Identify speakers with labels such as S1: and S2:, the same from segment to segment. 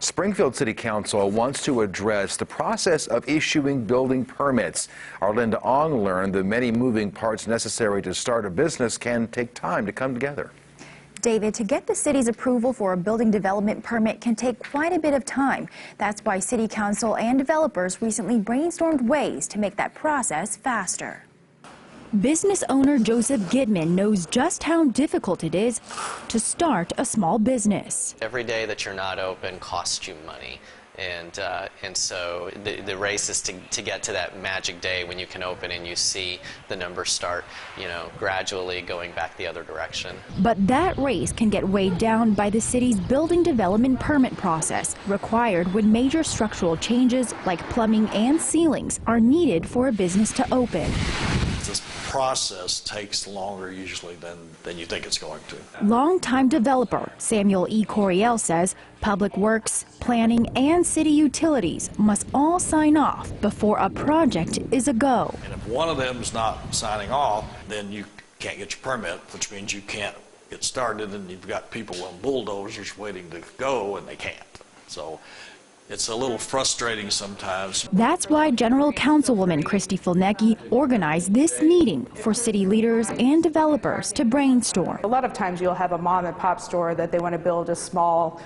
S1: Springfield City Council wants to address the process of issuing building permits. Our Linda Ong learned the many moving parts necessary to start a business can take time to come together.
S2: David, to get the city's approval for a building development permit can take quite a bit of time. That's why City Council and developers recently brainstormed ways to make that process faster. Business owner Joseph Gidman knows just how difficult it is to start a small business.
S3: Every day that you're not open costs you money. And so the race is to get to that magic day when you can open and you see the numbers start, gradually going back the other direction.
S2: But that race can get weighed down by the city's building development permit process, required when major structural changes like plumbing and ceilings are needed for a business to open.
S4: This process takes longer usually than you think it's going to.
S2: Longtime developer Samuel E. Coriel says Public Works, Planning, and City Utilities must all sign off before a project is a go.
S4: And if one of them is not signing off, then you can't get your permit, which means you can't get started, and you've got people on bulldozers waiting to go, and they can't. So it's a little frustrating sometimes.
S2: That's why General Councilwoman Christy Fulnecki organized this meeting for city leaders and developers to brainstorm.
S5: A lot of times you'll have a mom and pop store that they want to build a small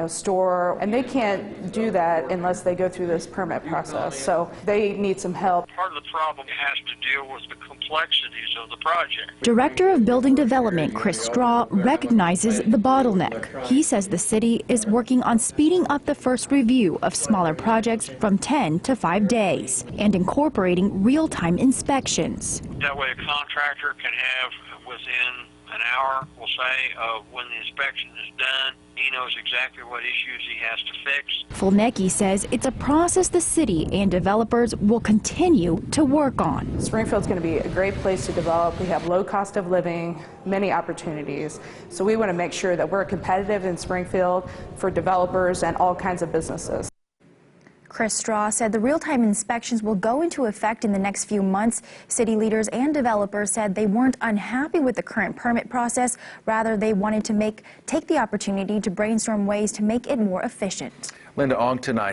S5: store, and they can't do that unless they go through this permit process. So they need some help.
S6: Part of the problem has to deal with the complexities of the project.
S2: Director of Building Development Chris Straw recognizes the bottleneck. He says the city is working on speeding up the first review of smaller projects from 10 to 5 days and incorporating real-time inspections.
S6: That way a contractor can have within an hour, we'll say, of when the inspection is done. He knows exactly what issues he has to fix.
S2: Fulnecki says it's a process the city and developers will continue to work on.
S5: Springfield's going to be a great place to develop. We have low cost of living, many opportunities. So we want to make sure that we're competitive in Springfield for developers and all kinds of businesses.
S2: Chris Straw said the real-time inspections will go into effect in the next few months. City leaders and developers said they weren't unhappy with the current permit process. Rather, they wanted to take the opportunity to brainstorm ways to make it more efficient.
S1: Linda Ong tonight.